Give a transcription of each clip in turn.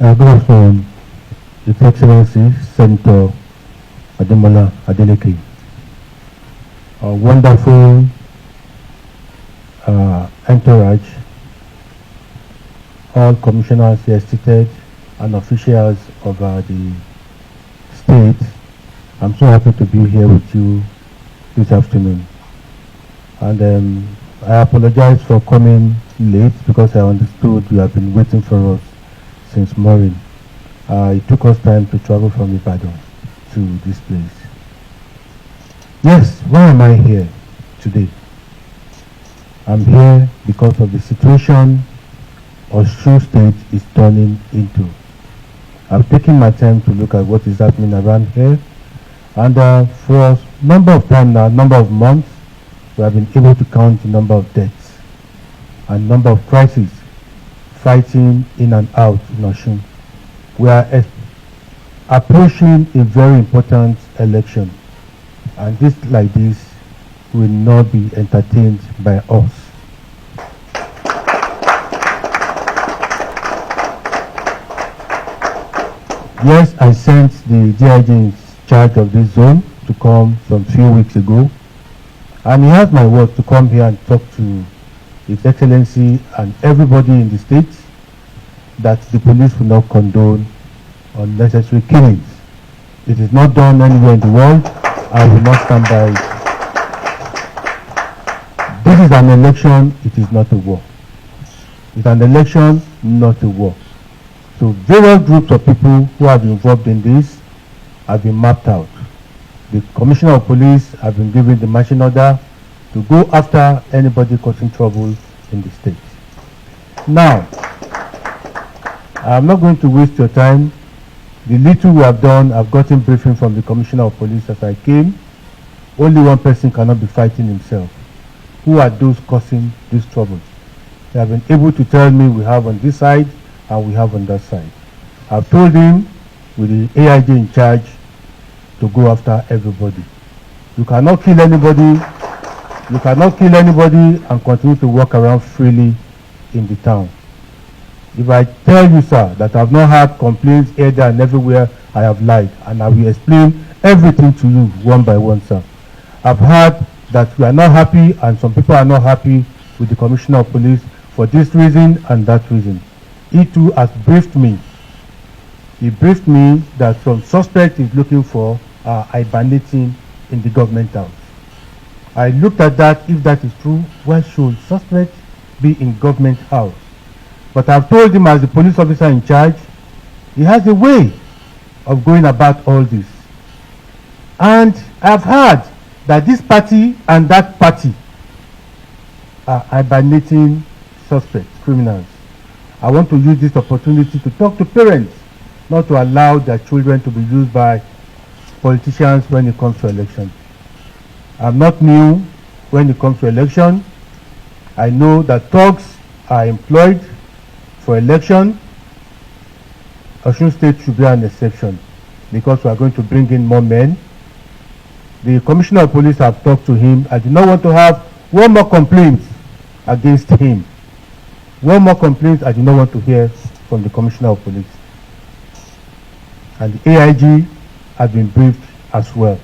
Good afternoon, His Excellency Senator Ademola, Adeleke. A wonderful entourage, all commissioners here seated and officials of the state. I'm so happy to be here with you this afternoon. And I apologize for coming late because I understood you have been waiting for us since morning. It took us time to travel from Ibadan to this place. Yes, why am I here today? I'm here because of the situation Ọṣun State is turning into. I've taken my time to look at what is happening around here, and for a number of time now, number of months, we have been able to count the number of deaths and number of crises fighting in and out in Ọṣun. We are approaching a very important election, and this like this will not be entertained by us. Yes, I sent the DIG in charge of this zone to come some few weeks ago, and he has my word to come here and talk to His Excellency and everybody in the state that the police will not condone unnecessary killings. It is not done anywhere in the world. I will not stand by it. This is an election, it is not a war. It's an election, not a war. So various groups of people who have been involved in this have been mapped out. The Commissioner of Police have been given the marching order to go after anybody causing trouble in the state. Now, I'm not going to waste your time. The little we have done, I've gotten briefing from the Commissioner of Police as I came. Only one person cannot be fighting himself. Who are those causing this trouble? They have been able to tell me we have on this side and we have on that side. I've told him with the AIG in charge to go after everybody. You cannot kill anybody. You cannot kill anybody and continue to walk around freely in the town. If I tell you, sir, that I've not had complaints here, there, and everywhere, I have lied, and I will explain everything to you one by one, sir. I've heard that we are not happy, and some people are not happy with the Commissioner of Police for this reason and that reason. He too has briefed me. He briefed me that some suspect is looking for hibernating in the government house. I looked at that. If that is true, why should suspect be in government house? But I've told him as the police officer in charge, he has a way of going about all this. And I've heard that this party and that party are hibernating suspects, criminals. I want to use this opportunity to talk to parents not to allow their children to be used by politicians when it comes to election. I'm not new when it comes to election. I know that thugs are employed for election. Ọṣun State should be an exception because we are going to bring in more men. The Commissioner of Police have talked to him. I do not want to have one more complaint against him. One more complaint I do not want to hear from the Commissioner of Police. And the AIG has been briefed as well.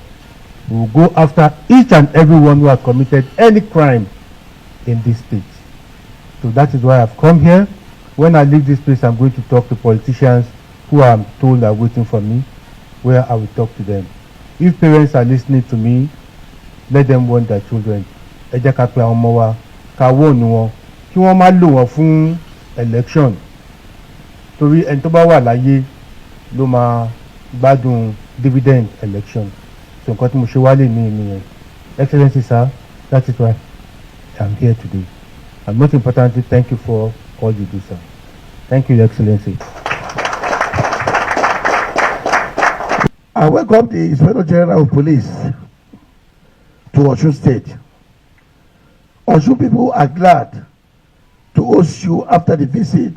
We will go after each and everyone who has committed any crime in this state. So that is why I've come here. When I leave this place, I'm going to talk to politicians who I'm told are waiting for me, where I will talk to them. If parents are listening to me, let them warn their children. Ẹ jẹ́ ká pe àwọn ọmọ wa, ká warn wọn, kí wọ́n má lò wọ́n fún election. Torí ẹni tó bá wà láyé ló máa gbádùn dividend election. So nǹkan tí mo ṣe wálé ní ìyẹn. Excellency, sir, that is why I'm here today. And most importantly, thank you for all you do, sir. Thank you, Your Excellency. I welcome the Inspector General of Police to Ọṣun State. Ọṣun people are glad to host you after the visit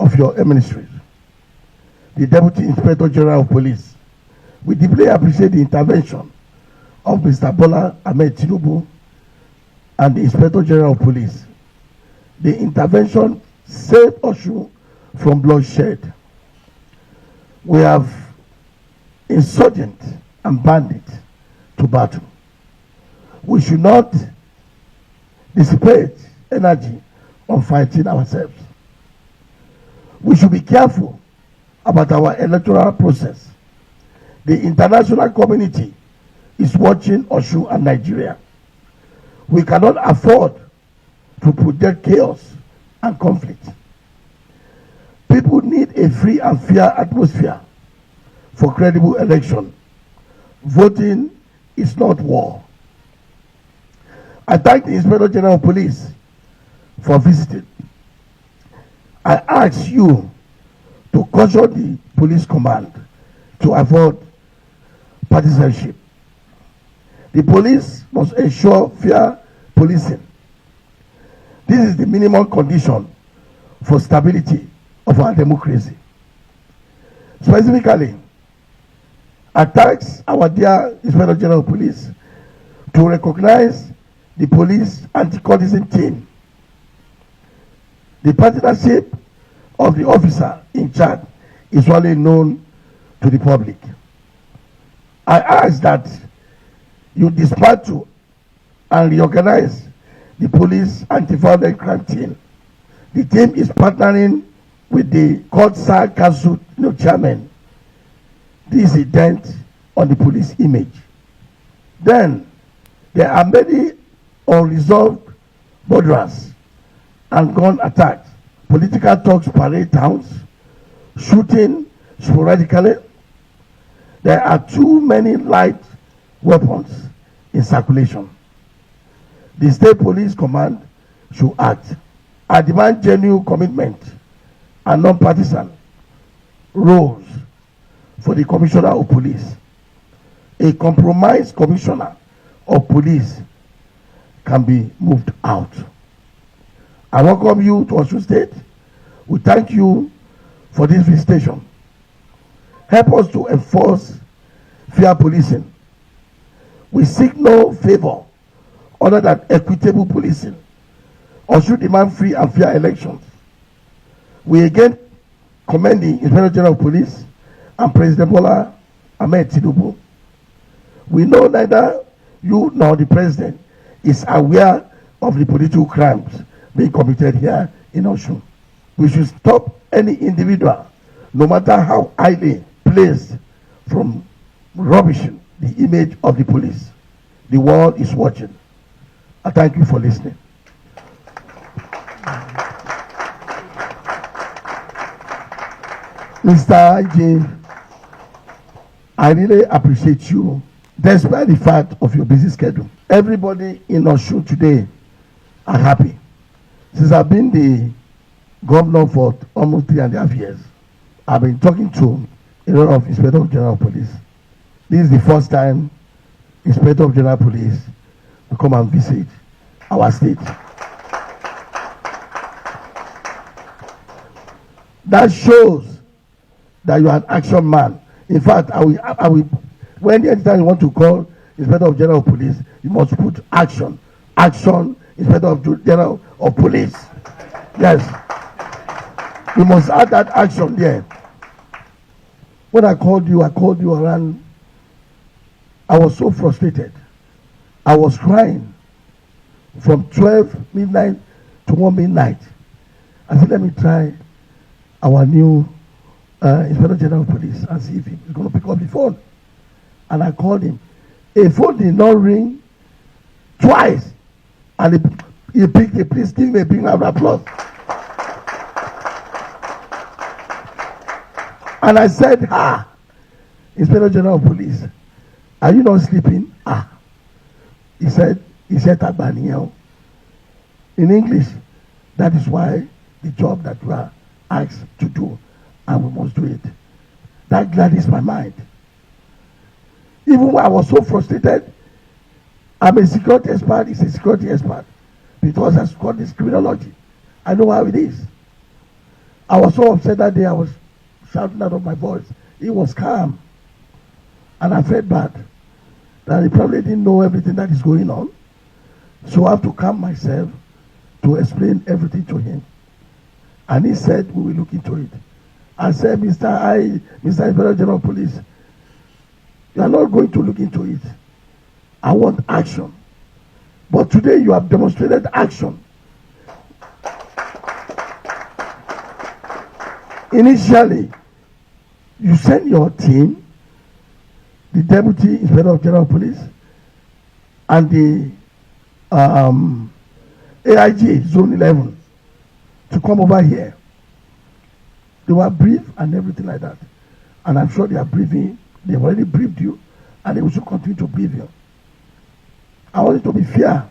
of your ministry. The Deputy Inspector General of Police, we deeply appreciate the intervention of Mr. Bola Ahmed Tinubu and the Inspector General of Police. The intervention saved Ọṣun from bloodshed. We have insurgent and bandit to battle. We should not dissipate energy on fighting ourselves. We should be careful about our electoral process. The international community is watching Ọṣun and Nigeria. We cannot afford to project chaos and conflict. People need a free and fair atmosphere for credible election. Voting is not war. I thank the Inspector General of Police for visiting. I ask you to caution the police command to avoid partisanship. The police must ensure fair policing. This is the minimum condition for stability of our democracy. Specifically, I task our dear Inspector General of Police to recognize the police anti-cultism team. The partnership of the officer in charge is only known to the public. I ask that you dismantle and reorganize the police anti-violent crime team. The team is partnering with the court side council chairman. This is a dent on the police image. Then there are many unresolved murders and gun attacks. Political talks parade towns, shooting sporadically. There are too many light weapons in circulation. The state police command should act. I demand genuine commitment and non-partisan roles for the commissioner of police. A compromised commissioner of police can be moved out. I welcome you to Ọṣun State. We thank you for this visitation. Help us to enforce fair policing. We seek no favor other than equitable policing. Ọṣun demand free and fair elections. We again commend the Inspector General of Police and President Bola Ahmed Tinubu. We know neither you nor the President is aware of the political crimes being committed here in Ọṣun. We should stop any individual, no matter how highly placed, from rubbishing the image of the police. The world is watching. I thank you for listening. Mr. IJ, I really appreciate you, despite the fact of your busy schedule. Everybody in Ọṣun today are happy. Since I've been the governor for almost 3.5 years, I've been talking to a lot of Inspector General of Police. This is the first time Inspector General of Police will come and visit our state. That shows that you are an action man. In fact, I will when anytime you want to call Inspector General of Police, you must put action. Action, Inspector General of Police. Yes. You must add that action there. When I called you around. I was so frustrated. I was crying from 12 midnight to 1 midnight. I said, let me try our new Inspector General of Police and see if he's going to pick up the phone. And I called him. A phone did not ring twice. And he picked it. Please give me a big round of applause. And I said, Inspector General of Police, are you not sleeping? He said, Tagbaniel. In English, that is why the job that we are asked to do, and we must do it. That gladdens my mind. Even when I was so frustrated, I'm a security expert, he's a security expert. Because I studied this criminology. I know how it is. I was so upset that day, I was shouting out of my voice. He was calm. And I felt bad that he probably didn't know everything that is going on. So I have to calm myself to explain everything to him. And he said, we will look into it. and say, Mr. Inspector General of Police, you are not going to look into it. I want action. But today you have demonstrated action. Initially, you sent your team, the Deputy Inspector General of Police, and the AIG Zone 11 to come over here. They were briefed and everything like that. And I'm sure they are briefing, they've already briefed you, and they will also continue to brief you. I want you to be fair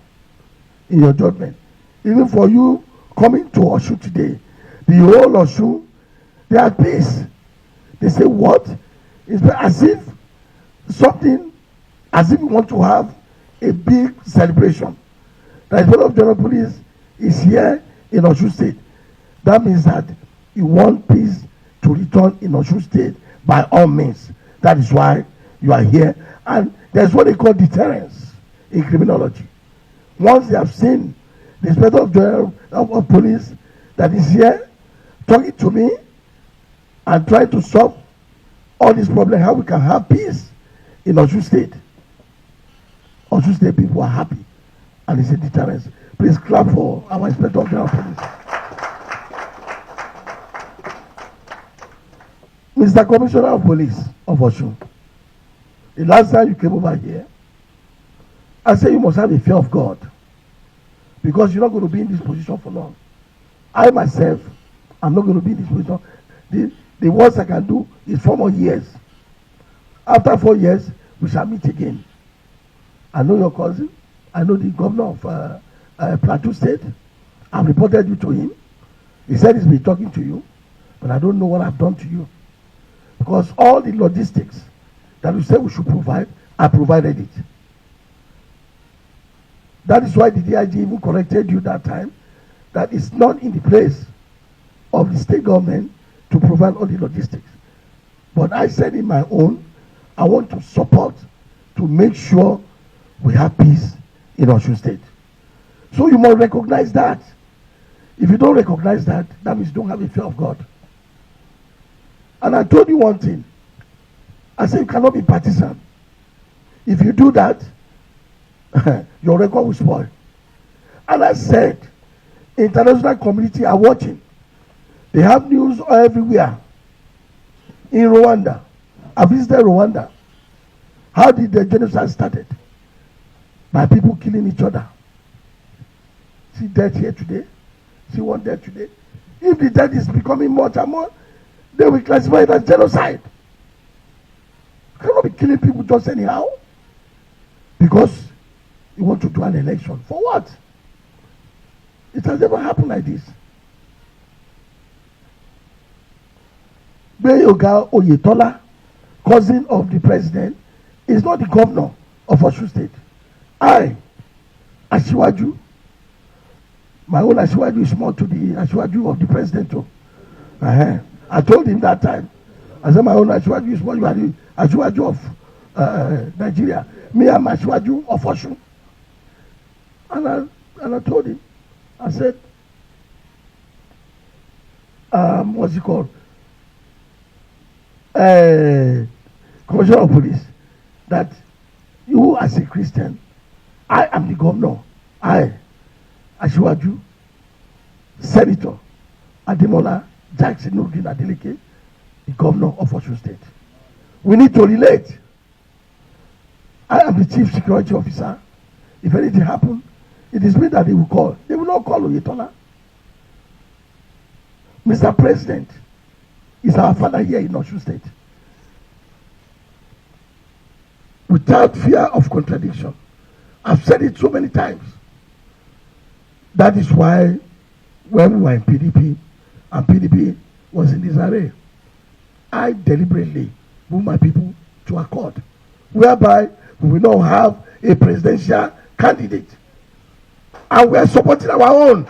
in your judgment. Even for you coming to Ọṣun today, the whole Ọṣun, they are at peace. They say, what? It's as if something, as if we want to have a big celebration. The Inspector of General Police is here in Ọṣun State. That means that you want peace to return in Ọṣun State by all means. That is why you are here. And there's what they call deterrence in criminology. Once they have seen the Inspector of General of Police that is here talking to me and trying to solve all these problems, how we can have peace in Ọṣun State. Ọṣun State people are happy, and it's a deterrence. Please clap for our Inspector of General Police. Mr. Commissioner of Police of Ọṣun, the last time you came over here, I said you must have a fear of God, because you're not going to be in this position for long. I myself, I'm not going to be in this position. The worst I can do is 4 more years. After 4 years, we shall meet again. I know your cousin. I know the governor of Plateau State. I've reported you to him. He said he's been talking to you, but I don't know what I've done to you. Because all the logistics that you said we should provide, I provided it. That is why the DIG even corrected you that time, that it's not in the place of the state government to provide all the logistics. But I said in my own, I want to support to make sure we have peace in Ọṣun State. So you must recognize that. If you don't recognize that, that means you don't have a fear of God. And I told you one thing. I said you cannot be partisan. If you do that, your record will spoil. And I said, international community are watching. They have news everywhere. In Rwanda, I visited Rwanda. How did the genocide started? By people killing each other. See death here today. See one death today. If the death is becoming more and more, they will classify it as genocide. You cannot be killing people just anyhow. Because you want to do an election. For what? It has never happened like this. Gbeyoga Oyetola, cousin of the president, is not the governor of Ọṣun State. I, Asiwaju, my own Asiwaju is more to the Asiwaju of the president too. I told him that time. I said my own Asiwaju is more, you are the Asiwaju of Nigeria. Me, I'm Asiwaju of Ọṣun. And I told him, I said, what's it called? Commissioner of Police, that you as a Christian, I am the governor. I, Asiwaju, Senator Ademola Jackson Adeleke, the governor of Ọṣun State. We need to relate. I am the chief security officer. If anything happens, it is me that they will call. They will not call Oyetola. Mr. President is our father here in Ọṣun State. Without fear of contradiction. I've said it so many times. That is why when we were in PDP, and PDP was in disarray, I deliberately moved my people to accord, whereby we will not have a presidential candidate. And we are supporting our own.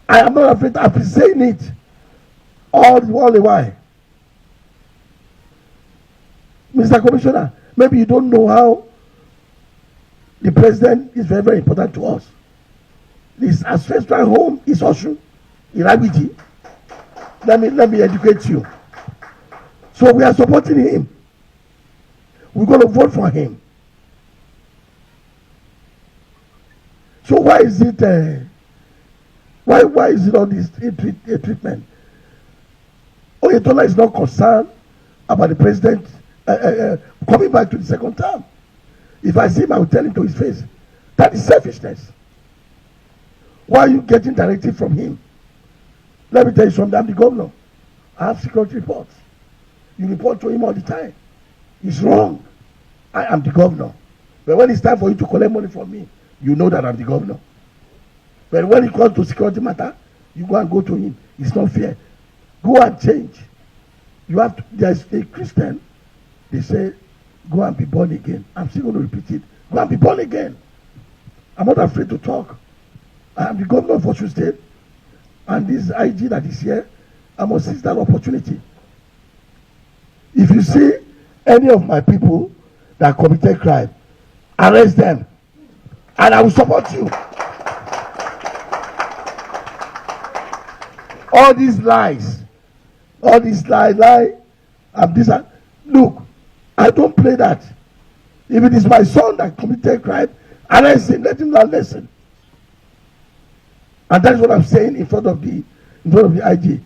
I am not afraid of saying it all the while. Mr. Commissioner, maybe you don't know how the president is very, very important to us. His ancestral home is Ọṣun. Irabiji. Let me educate you. So we are supporting him. We're going to vote for him. So why is it why is it all this treatment? Oyetola is not concerned about the president coming back to the second term. If I see him, I will tell him to his face. That is selfishness. Why are you getting directive from him? Let me tell you something. I'm the governor. I have security reports. You report to him all the time. It's wrong. I am the governor. But when it's time for you to collect money from me, you know that I'm the governor. But when it comes to security matter, you go to him. It's not fair. Go and change. You have to. There's a Christian. They say, go and be born again. I'm still going to repeat it. Go and be born again. I'm not afraid to talk. I am the governor of Ọṣun State. And this IG that is here, I must seize that opportunity. If you see any of my people that committed crime, arrest them. And I will support you. All these lies, and this, look, I don't play that. If it is my son that committed crime, arrest him, let him learn lesson. And that's what I'm saying in front of the IG.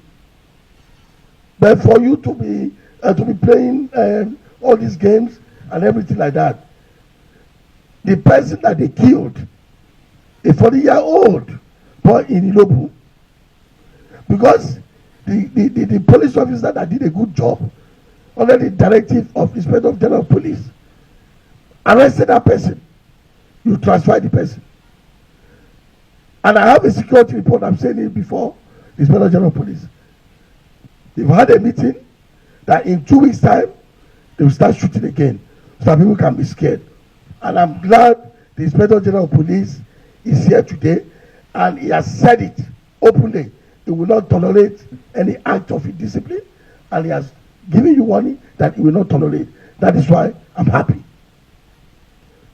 But for you to be playing all these games and everything like that, the person that they killed, a 40-year-old boy in Ilobu, because the police officer that did a good job under the directive of the Inspector General of Police arrested that person, you transfer the person. And I have a security report, I'm saying it before the Inspector General of Police. They've had a meeting that in 2 weeks' time, they will start shooting again so that people can be scared. And I'm glad the Inspector General of Police is here today and he has said it openly. He will not tolerate any act of indiscipline, and he has given you warning that he will not tolerate. That is why I'm happy.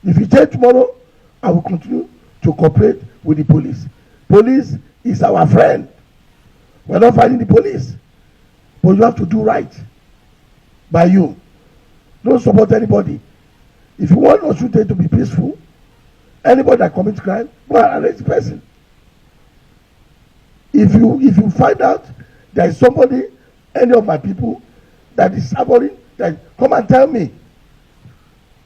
If you change tomorrow, I will continue to cooperate with the police. Police is our friend. We're not fighting the police, but you have to do right by you. Don't support anybody. If you want Ọṣun State to be peaceful, anybody that commits crime, go and arrest the person. If you find out there is somebody, any of my people, that is saboting, then come and tell me.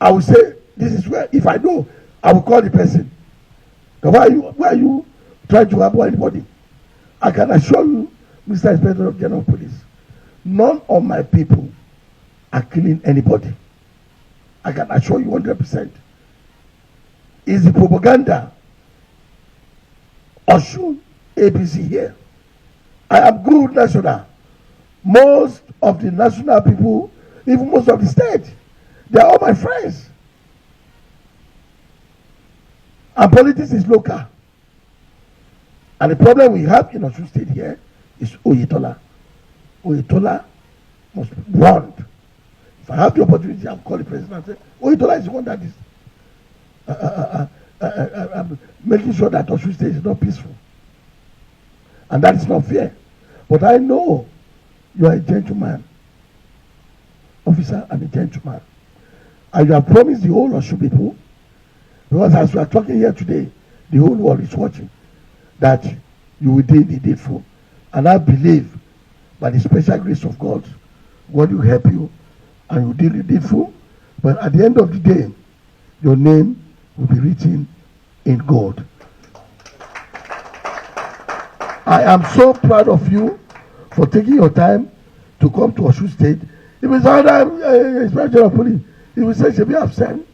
I will say, this is where, if I know, I will call the person. Why are you trying to avoid anybody? I can assure you, Mr. Inspector General of Police, none of my people are killing anybody. I can assure you 100%. It's the propaganda. Ọṣun ABC here. I am good national. Most of the national people, even most of the state, they are all my friends. And politics is local. And the problem we have in Ọṣun State here is Oyetola. Oyetola must be warned. If I have the opportunity, I'll call the president and say, Oyetola is the one that is making sure that Ọṣun State is not peaceful. And that is not fair. But I know you are a gentleman, officer, and a gentleman. And you have promised the whole Ọṣun people, because as we are talking here today, the whole world is watching, that you will do the needful. And I believe, by the special grace of God, God will help you, and you do the needful. But at the end of the day, your name will be written in gold. I am so proud of you for taking your time to come to Ọṣun State. If it's other Inspector of Police, he will say, Shebi, I've sent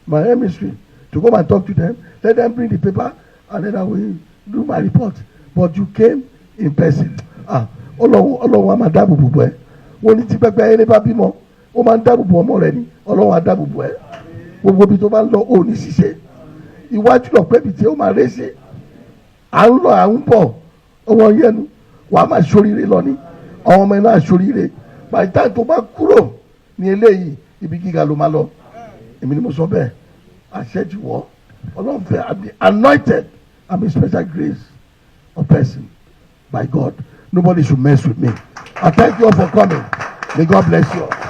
my emissary to come and talk to them. Let them bring the paper, and then I will do my report. But you came in person. Ọlọ́run wa máa dáàbò bò ẹ́. Wọ́n ní tí pẹ́pẹ́ ẹni bá bímọ, ó máa ń dáàbò bò ọmọ rẹ̀ ni. Ọlọ́run á dáàbò bò ẹ́. Gbogbo ibi tó bá ń lọ, ò ní ṣiṣẹ́. Iwájú lọ pé ibi tí ó máa ré ṣe. À ń lọ, à ń bọ̀. Ọmọ yẹnu, wàá máa ṣoríire lọ ní. Àwọn ọmọ iná ṣoríire. Bàtà tó bá kúrò ní eléyìí, ibi gíga ló máa lọ. Èmi ni mo sọ bẹ́ẹ̀. Àṣẹ́jú wọ́. Ọlọ́run fẹ́, I'm anointed. I'm a special grace of person. by God. Nobody should mess with me. I thank you all for coming. May God bless you all.